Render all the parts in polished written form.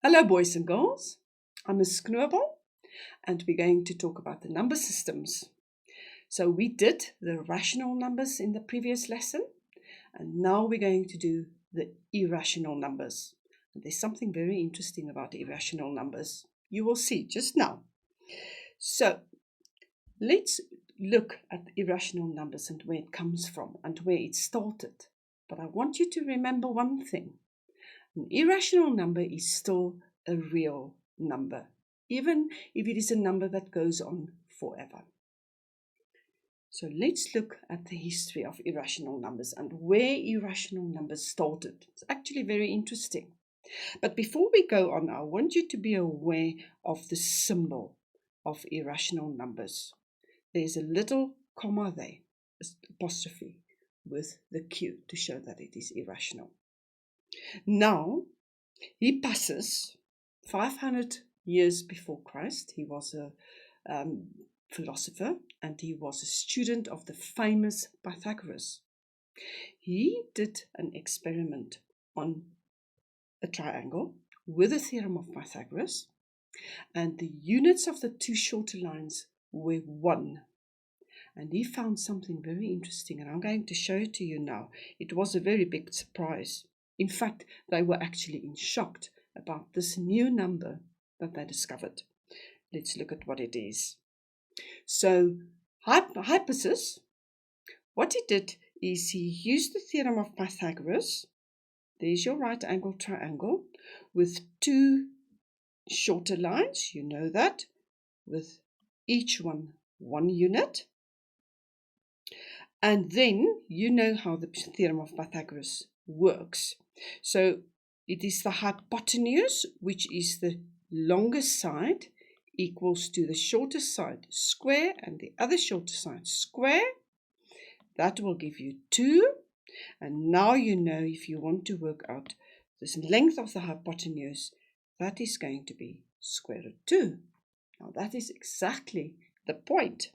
Hello boys and girls, I'm Miss Knobel and we're going to talk about the number systems. So we did the rational numbers in the previous lesson and now we're going to do the irrational numbers. And there's something very interesting about irrational numbers. You will see just now. So let's look at irrational numbers and where it comes from and where it started. But I want you to remember one thing. An irrational number is still a real number, even if it is a number that goes on forever. So let's look at the history of irrational numbers and where irrational numbers started. It's actually very interesting. But before we go on, I want you to be aware of the symbol of irrational numbers. There's a little comma there, apostrophe, with the Q to show that it is irrational. Now, Hippasus, 500 years before Christ, he was a philosopher and he was a student of the famous Pythagoras. He did an experiment on a triangle with the theorem of Pythagoras, and the units of the two shorter lines were 1. And he found something very interesting, and I'm going to show it to you now. It was a very big surprise. In fact, they were actually in shock about this new number that they discovered. Let's look at what it is. So, Hippasus, what he did is he used the theorem of Pythagoras. There's your right angle triangle with two shorter lines, you know that, with each one 1 unit. And then you know how the theorem of Pythagoras works. So it is the hypotenuse, which is the longest side, equals to the shortest side square and the other shortest side square. That will give you 2. And now you know if you want to work out this length of the hypotenuse, that is going to be square root 2. Now that is exactly the point.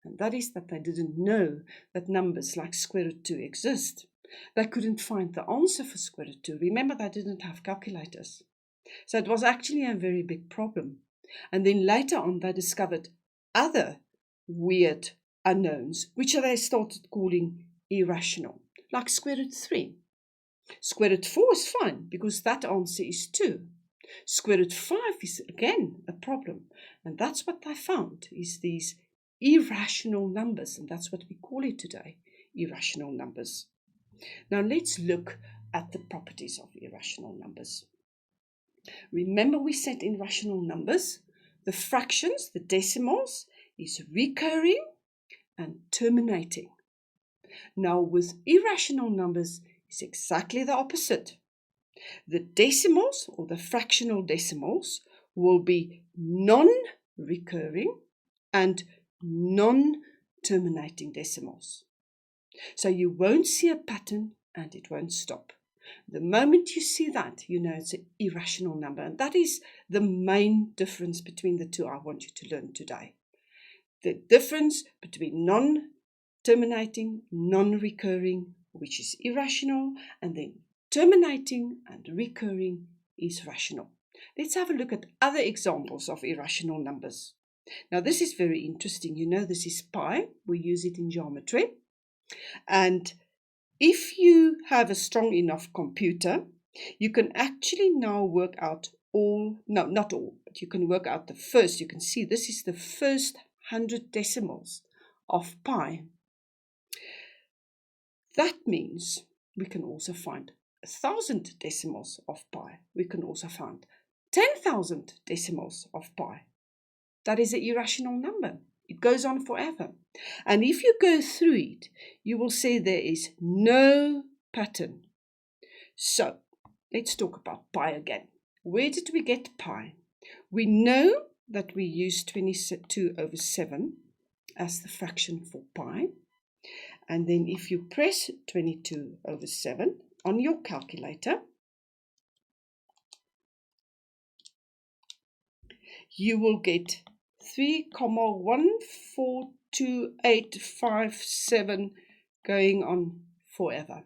And that is that they didn't know that numbers like square root 2 exist. They couldn't find the answer for square root 2. Remember, they didn't have calculators. So it was actually a very big problem. And then later on, they discovered other weird unknowns, which they started calling irrational, like square root 3. Square root 4 is fine because that answer is 2. Square root 5 is again a problem. And that's what they found, is these irrational numbers, and that's what we call it today, irrational numbers. Now let's look at the properties of irrational numbers. Remember, we said in rational numbers, the fractions, the decimals, is recurring and terminating. Now with irrational numbers, it's exactly the opposite. The decimals, or the fractional decimals, will be non-recurring and non-terminating decimals. So you won't see a pattern and it won't stop. The moment you see that, you know it's an irrational number. And that is the main difference between the two I want you to learn today. The difference between non-terminating, non-recurring, which is irrational, and then terminating and recurring is rational. Let's have a look at other examples of irrational numbers. Now this is very interesting. You know this is pi. We use it in geometry. And if you have a strong enough computer, you can actually now work out not all, but you can work out the first. You can see this is the first 100 decimals of pi. That means we can also find 1,000 decimals of pi. We can also find 10,000 decimals of pi. That is an irrational number. It goes on forever. And if you go through it, you will see there is no pattern. So let's talk about pi again. Where did we get pi? We know that we use 22 over 7 as the fraction for pi. And then if you press 22 over 7 on your calculator, you will get 3,142,857 going on forever.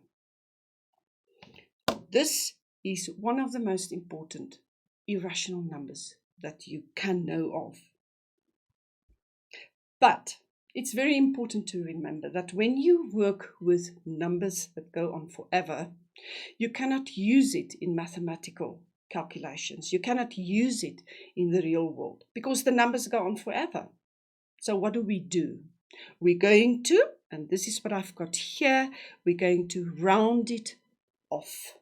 This is one of the most important irrational numbers that you can know of. But it's very important to remember that when you work with numbers that go on forever, you cannot use it in mathematical calculations. You cannot use it in the real world because the numbers go on forever. So what do? We're going to, and this is what I've got here, we're going to round it off.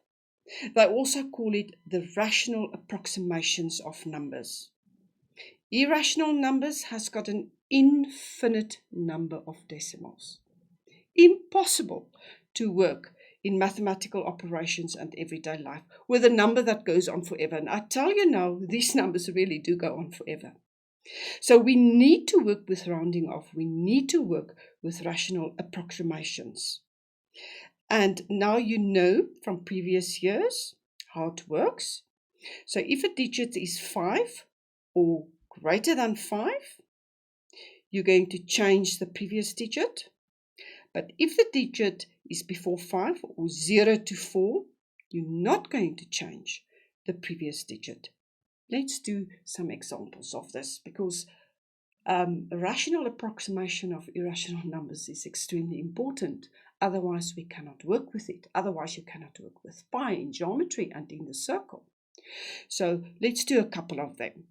They also call it the rational approximations of numbers. Irrational numbers has got an infinite number of decimals. Impossible to work in mathematical operations and everyday life with a number that goes on forever. And I tell you now, these numbers really do go on forever. So we need to work with rounding off. We need to work with rational approximations. And now you know from previous years how it works. So if a digit is 5 or greater than 5, you're going to change the previous digit. But if the digit is before 5 or 0 to 4, you're not going to change the previous digit. Let's do some examples of this because a rational approximation of irrational numbers is extremely important. Otherwise, we cannot work with it. Otherwise, you cannot work with pi in geometry and in the circle. So let's do a couple of them.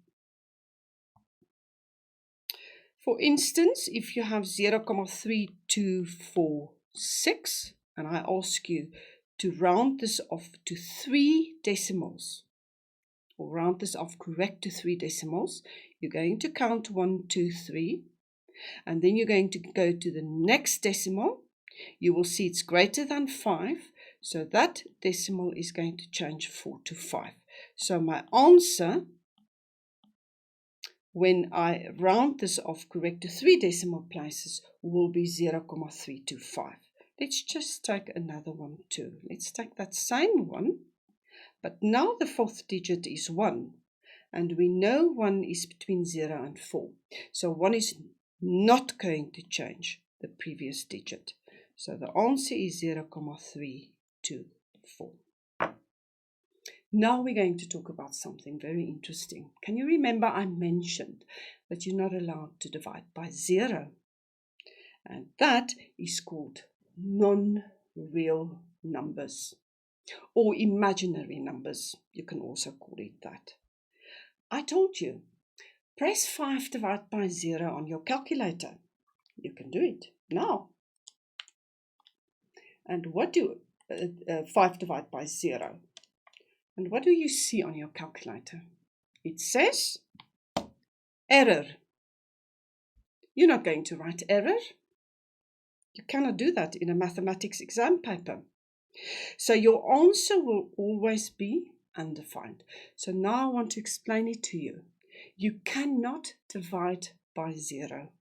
For instance, if you have 0.3246, and I ask you to round this off to 3 decimals, or round this off correct to 3 decimals, you're going to count 1, 2, 3, and then you're going to go to the next decimal. You will see it's greater than 5, so that decimal is going to change 4 to 5. So my answer, when I round this off correct to 3 decimal places, will be 0.325. Let's just take another one too. Let's take that same one, but now the 4th digit is 1, and we know 1 is between 0 and 4. So 1 is not going to change the previous digit. So the answer is 0.324. Now we're going to talk about something very interesting. Can you remember I mentioned that you're not allowed to divide by 0? And that is called non-real numbers or imaginary numbers. You can also call it that. I told you, press 5 divided by 0 on your calculator. You can do it now. And what do 5 divided by 0? And what do you see on your calculator? It says error. You're not going to write error. You cannot do that in a mathematics exam paper. So your answer will always be undefined. So now I want to explain it to you. You cannot divide by 0.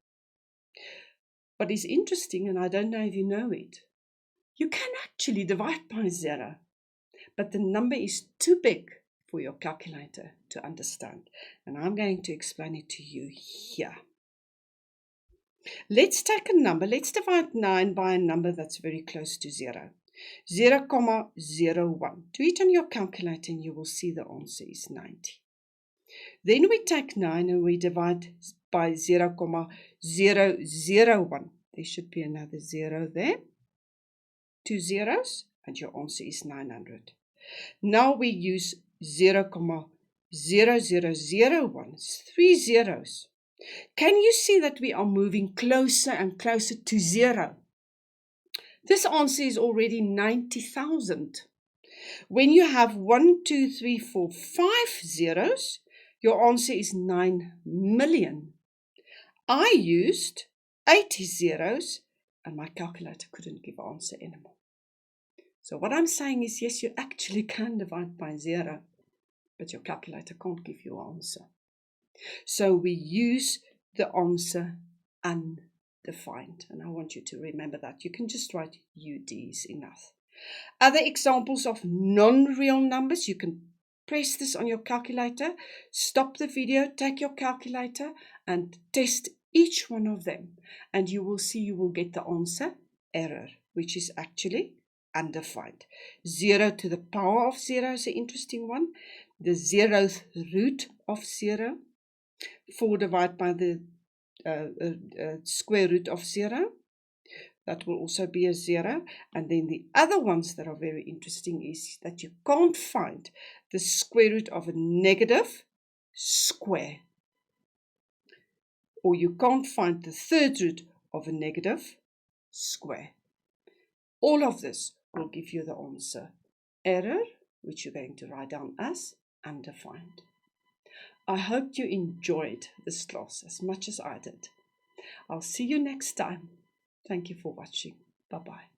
What is interesting, and I don't know if you know it, you can actually divide by 0. But the number is too big for your calculator to understand. And I'm going to explain it to you here. Let's take a number. Let's divide 9 by a number that's very close to 0. 0.01. Do it on your calculator and you will see the answer is 90. Then we take 9 and we divide by 0.001. There should be another 0 there. 2 zeros and your answer is 900. Now we use 0.0001, 3 zeros. Can you see that we are moving closer and closer to 0? This answer is already 90,000. When you have 1, 2, 3, 4, 5 zeros, your answer is 9 million. I used 80 zeros and my calculator couldn't give an answer anymore. So what I'm saying is, yes, you actually can divide by 0, but your calculator can't give you an answer. So we use the answer undefined. And I want you to remember that. You can just write UDs enough. Other examples of non-real numbers, you can press this on your calculator, stop the video, take your calculator and test each one of them. And you will see you will get the answer error, which is actually undefined. 0 to the power of 0 is an interesting one. the 0th root of 0. 4 divided by the square root of 0. That will also be a 0. And then the other ones that are very interesting is that you can't find the square root of a negative square. Or you can't find the 3rd root of a negative square. All of this will give you the answer. Error, which you're going to write down as undefined. I hope you enjoyed this class as much as I did. I'll see you next time. Thank you for watching. Bye-bye.